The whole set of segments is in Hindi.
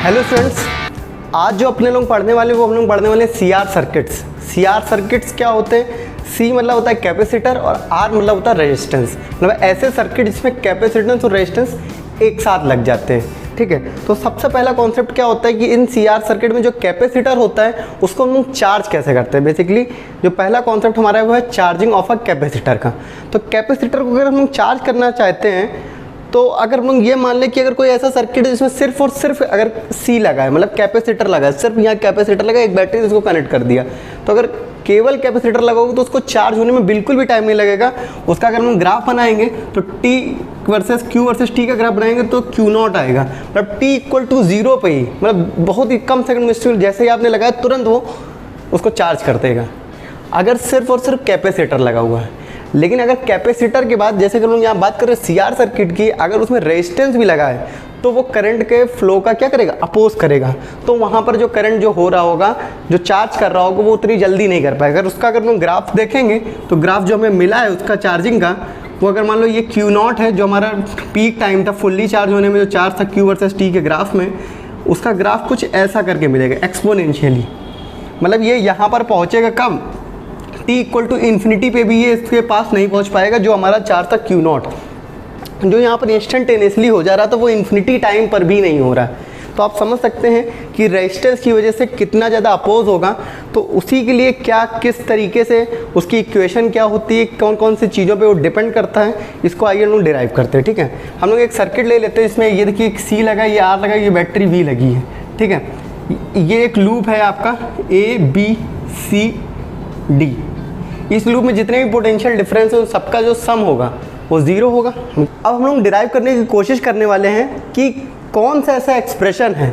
हेलो स्टूडेंट्स, आज जो अपने लोग पढ़ने वाले वो हम लोग पढ़ने वाले C R circuits. C R circuits क्या होते हैं? सी मतलब होता है कैपेसिटर और आर मतलब होता है रेजिस्टेंस। मतलब ऐसे सर्किट जिसमें कैपेसिटेंस और रेजिस्टेंस एक साथ लग जाते हैं। ठीक है, तो सबसे पहला कॉन्सेप्ट क्या होता है कि इन सी आर सर्किट में जो कैपेसिटर होता है उसको हम लोग चार्ज कैसे करते हैं। बेसिकली जो पहला कॉन्सेप्ट हमारा वो है चार्जिंग ऑफ अ कैपेसिटर का। तो कैपेसिटर को अगर हम लोग चार्ज करना चाहते हैं तो अगर हम लोग ये मान लें कि अगर कोई ऐसा सर्किट है जिसमें सिर्फ और सिर्फ अगर सी लगा है, मतलब कैपेसिटर लगा है, सिर्फ यहाँ कैपेसिटर लगा, एक बैटरी इसको कनेक्ट कर दिया, तो अगर केवल कैपेसिटर लगाओगे तो उसको चार्ज होने में बिल्कुल भी टाइम नहीं लगेगा। उसका अगर हम ग्राफ बनाएंगे तो T versus Q versus T का ग्राफ बनाएंगे तो Q0 आएगा, मतलब T इक्वल टू 0 पे ही, मतलब बहुत ही कम सेकंड में जैसे ही आपने लगाया तुरंत वो उसको चार्ज कर देगा, अगर सिर्फ और सिर्फ कैपेसिटर लगा हुआ है। लेकिन अगर कैपेसिटर के बाद जैसे कि हम लोग यहाँ बात कर रहे हैं सी आर सर्किट की, अगर उसमें रेजिस्टेंस भी लगा है तो वो करंट के फ्लो का क्या करेगा? अपोज करेगा। तो वहाँ पर जो करंट जो हो रहा होगा, जो चार्ज कर रहा होगा, वो उतनी जल्दी नहीं कर पाएगा। अगर उसका अगर हम ग्राफ देखेंगे तो ग्राफ जो हमें मिला है उसका चार्जिंग का, वो अगर मान लो ये Q0 है जो हमारा पीक टाइम था फुल्ली चार्ज होने में, जो चार्ज था Q वर्सेस T के ग्राफ में, उसका ग्राफ कुछ ऐसा करके मिलेगा एक्सपोनेंशियली। मतलब ये यहाँ पर पहुँचेगा कब? T इक्वल टू इन्फिनिटी पे भी ये इसके पास नहीं पहुंच पाएगा जो हमारा चार्ज था Q0, जो यहाँ पर इंस्टेंटेनियसली हो जा रहा था वो इन्फिनिटी टाइम पर भी नहीं हो रहा है। तो आप समझ सकते हैं कि रेजिस्टेंस की वजह से कितना ज़्यादा अपोज होगा। तो उसी के लिए क्या किस तरीके से उसकी इक्वेशन क्या होती है, कौन कौन सी चीज़ों पे वो डिपेंड करता है, इसको आइए हम लोग डिराइव करते हैं। ठीक है, हम लोग एक सर्किट ले लेते हैं, इसमें ये देखिए एक C लगा, ये R लगा, ये बैटरी V लगी है। ठीक है, ये एक लूप है आपका ABCD। इस लूप में जितने भी पोटेंशियल डिफरेंस है सबका जो सम होगा वो 0 होगा। अब हम लोग डिराइव करने की कोशिश करने वाले हैं कि कौन सा ऐसा एक्सप्रेशन है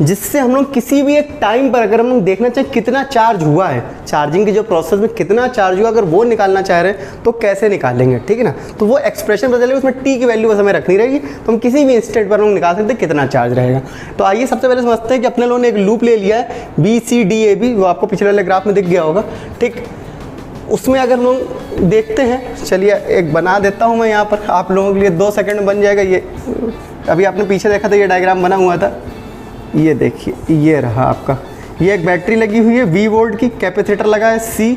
जिससे हम लोग किसी भी एक टाइम पर अगर हम लोग देखना चाहें कितना चार्ज हुआ है, चार्जिंग की जो प्रोसेस में कितना चार्ज हुआ, अगर वो निकालना चाह रहे हैं तो कैसे निकालेंगे। ठीक है ना, तो वो एक्सप्रेशन बदलेगा, उसमें T की वैल्यू बस हमें रखनी रहेगी, तो हम किसी भी इंस्टेंट पर हम लोग निकाल सकते हैं कितना चार्ज रहेगा। तो आइए सबसे पहले समझते हैं कि अपने लोगों ने एक लूप ले लिया है BCDAB, वो आपको पिछले वाले ग्राफ में दिख गया होगा। ठीक, उसमें अगर लोग देखते हैं, चलिए एक बना देता हूँ मैं यहाँ पर आप लोगों के लिए, 2 सेकंड में बन जाएगा। ये अभी आपने पीछे देखा था, ये डायग्राम बना हुआ था, ये देखिए ये रहा आपका। ये एक बैटरी लगी हुई है V वोल्ट की, कैपेसिटर लगा है C,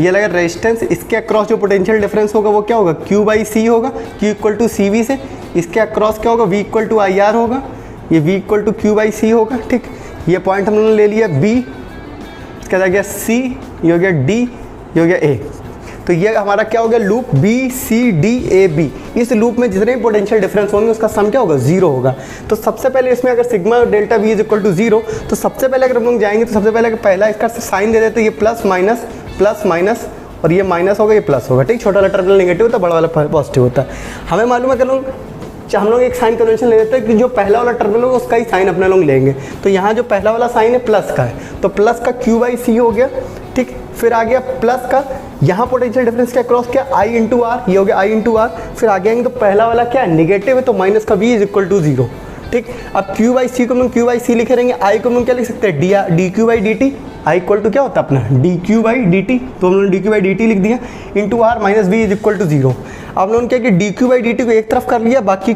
ये लगा रेजिस्टेंस, इसके अक्रॉस जो पोटेंशियल डिफरेंस होगा वो क्या होगा? Q/C होगा, Q इक्वल टू CV से, इसके अक्रॉस क्या होगा? V इक्वल टू IR होगा, ये V इक्वल टू Q/C होगा। ठीक, ये पॉइंट हम लोगों ने ले लिया B, इसका आ गया C, ये हो गया D, ये हो गया A। तो ये हमारा क्या हो गया? Loop BCDAB। इस लूप में जितने भी पोटेंशियल डिफरेंस होंगे उसका सम क्या होगा? 0 होगा। तो सबसे पहले इसमें अगर sigma delta V is equal to 0, तो सबसे पहले अगर हम लोग जाएंगे तो सबसे पहले पहला इसका साइन दे देते हैं, ये प्लस माइनस, और ये माइनस होगा, ये प्लस होगा। ठीक, छोटा वाला टर्मिनल नेगेटिव होता है, बड़ा वाला पॉजिटिव होता है। हमें मालूम है कि हम लोग एक साइन कन्वेंशन ले लेते हैं कि जो पहला वाला टर्मिनल होगा उसका ही साइन अपने लोग लेंगे। तो यहाँ जो पहला वाला साइन है प्लस का है, तो प्लस का Q/C हो गया। ठीक, फिर आ गया प्लस का, यहाँ पोटेंशियल डिफरेंस के अक्रॉस क्या? I इंटू आर, ये हो गया I इंटू आर। फिर आगे आएंगे तो पहला वाला क्या है? निगेटिव है, तो माइनस का V इज इक्वल टू 0। ठीक, अब Q/C को हम लोग Q/C लिखे रहेंगे, I को हम लोग क्या लिख सकते हैं? dQ/dt। I इक्वल टू क्या होता है अपना? dQ/dt, तो हम लोगों ने dQ/dt लिख दिया, into R minus V is equal to 0। अब हम लोगों ने क्या कि dQ/dt को एक तरफ कर लिया, बाकी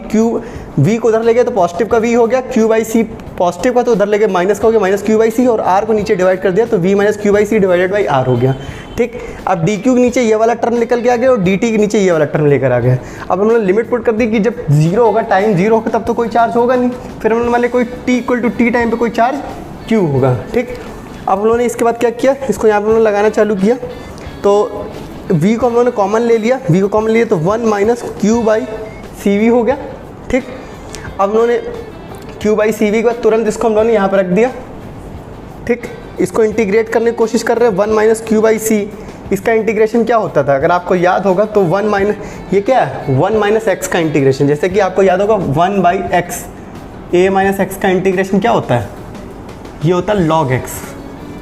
V को उधर ले गया तो पॉजिटिव का V हो गया, Q/C पॉजिटिव का तो उधर ले गया माइनस का हो गया, माइनस Q/C, और R को नीचे डिवाइड कर दिया तो V minus Q/C divided by R हो गया। ठीक, अब dQ के नीचे ये वाला टर्म निकल के आ गया और dt के नीचे ये वाला टर्म लेकर आ गया। अब हम लोगों ने लिमिट पुट कर दी कि जब 0 होगा, टाइम 0 होगा, तब तो कोई चार्ज होगा नहीं। फिर हम लोगों ने मान लिया कोई T equal to T time पे कोई चार्ज Q होगा। ठीक, अब हम लोगों ने इसके बाद क्या किया? इसको यहाँ पर हम लोगों ने लगाना चालू किया, तो V को हम लोगों ने कॉमन ले लिया, V को कॉमन लिया तो 1 माइनस Q/CV हो गया। ठीक, अब हम लोगों ने Q/CV के बाद तुरंत इसको हम लोगों ने यहाँ पर रख दिया। ठीक, इसको इंटीग्रेट करने की कोशिश कर रहे हैं, 1 माइनस Q/C। इसका इंटीग्रेशन क्या होता था? अगर आपको याद होगा तो 1 माइनस, ये क्या है? 1 माइनस x का इंटीग्रेशन, जैसे कि आपको याद होगा 1/x, a माइनस x का इंटीग्रेशन क्या होता है? ये होता है log x,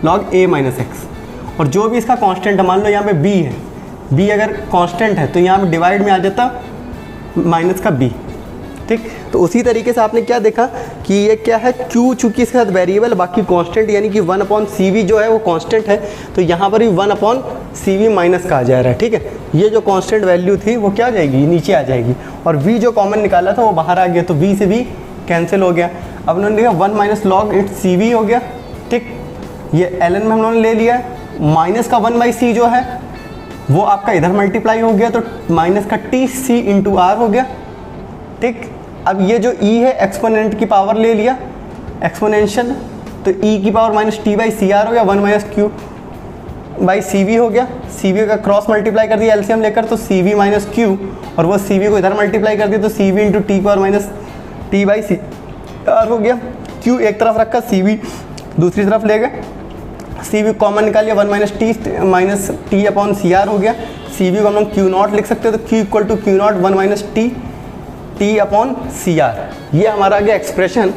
log a minus x। और जो भी इसका कांस्टेंट है, मान लो यहाँ पे b है, b अगर कांस्टेंट है तो यहाँ पे डिवाइड में आ जाता माइनस का b। ठीक, तो उसी तरीके से आपने क्या देखा कि ये क्या है? Q चूँकि इसके साथ वेरिएबल, बाकी कांस्टेंट, यानी कि 1/CV जो है वो कांस्टेंट है, तो यहाँ पर भी 1/CV माइनस का आ जा रहा है। ठीक है, ये जो कांस्टेंट वैल्यू थी वो क्या आ जाएगी? नीचे आ जाएगी, और V जो कॉमन निकाला था वो बाहर आ गया, तो V से V कैंसिल हो गया। अब उन्होंने लिखा 1 minus log it C V हो गया, ठीक। ये ln में हम लोगों ने ले लिया है, माइनस का 1/c जो है वो आपका इधर मल्टीप्लाई हो गया, तो माइनस का टी सी इंटू आर हो गया, ठीक। अब ये जो e है एक्सपोनेंट की पावर ले लिया, एक्सपोनेंशियल, तो e की power minus T by C R हो गया, 1 minus Q by C V हो गया। सी वी का क्रॉस मल्टीप्लाई कर दिया एलसीएम लेकर, तो सी वी माइनस क्यू, और वो सी वी को इधर मल्टीप्लाई कर दिया, तो C V into T power minus T by C R हो गया। क्यू एक तरफ रखा, सी वी दूसरी तरफ ले गए, सी वी कॉमन निकालिए, 1 minus T upon C R हो गया। सी वी को हम लोग क्यू नॉट लिख सकते हैं, तो Q equal to Q not 1 minus T upon C R. ये हमारा आ गया एक्सप्रेशन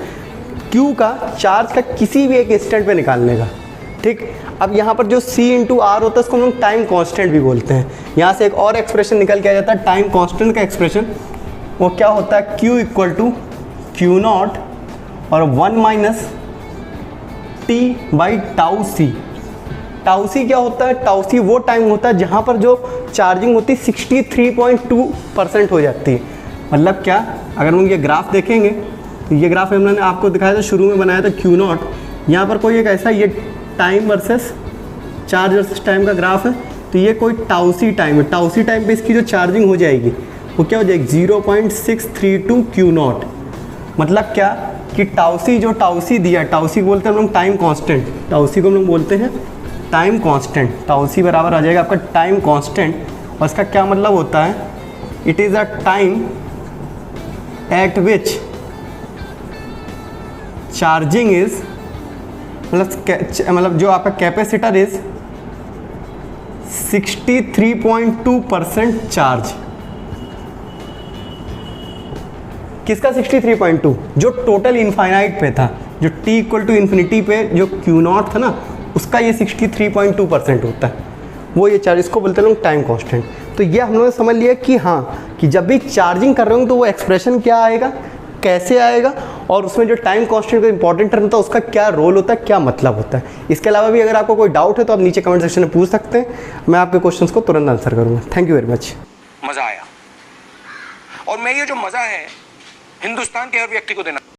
क्यू का चार्ज का किसी भी एक इंस्टेंट पे निकालने का, ठीक। अब यहाँ पर जो c इंटू आर होता है उसको हम लोग टाइम कांस्टेंट भी बोलते हैं। यहाँ से एक और एक्सप्रेशन निकल के आ जाता है टाइम कांस्टेंट का एक्सप्रेशन, वो क्या होता है, q equal to Q not और 1 minus T by tau C. Tau C क्या होता है, टाउ सी वो टाइम होता है जहाँ पर जो चार्जिंग होती है 63.2% हो जाती है। मतलब क्या, अगर हम ये ग्राफ देखेंगे तो ये ग्राफ हमने आपको दिखाया था, शुरू में बनाया था क्यू नॉट, यहाँ पर कोई एक ऐसा ये time versus charge versus time का ग्राफ है, तो ये कोई टाउसी टाइम है। टाउसी टाइम पे इसकी जो चार्जिंग हो जाएगी वो क्या हो जाएगी 0.632 क्यू नॉट। मतलब क्या कि टाउसी जो टाउसी दिया, टाउसी को बोलते हैं हम लोग टाइम कांस्टेंट, टाउसी को हम लोग बोलते हैं टाइम कांस्टेंट। टाउसी बराबर आ जाएगा आपका टाइम कांस्टेंट, और इसका क्या मतलब होता है, it is a time eight which charging is, मतलब जो आपका कैपेसिटर इज 63.2% चार्ज। किसका 63.2? जो टोटल इनफाइनाइट पे था, जो t इक्वल टू इन्फिनिटी पे जो Q नॉट था ना, उसका ये 63.2% होता है, वो ये चार्ज, इसको बोलते हैं लोग टाइम कांस्टेंट। तो ये हम लोगों ने समझ लिया कि हाँ, कि जब भी चार्जिंग कर रहे हो तो वो एक्सप्रेशन क्या आएगा, कैसे आएगा, और उसमें जो टाइम कांस्टेंट का इंपॉर्टेंट टर्म होता है उसका क्या रोल होता है, क्या मतलब होता है। इसके अलावा भी अगर आपको कोई डाउट है तो आप नीचे कमेंट सेक्शन में पूछ सकते हैं, मैं आपके क्वेश्चंस को तुरंत आंसर करूँगा। Thank you very much. मज़ा आया, और मैं ये जो मज़ा है हिंदुस्तान के हर व्यक्ति को देना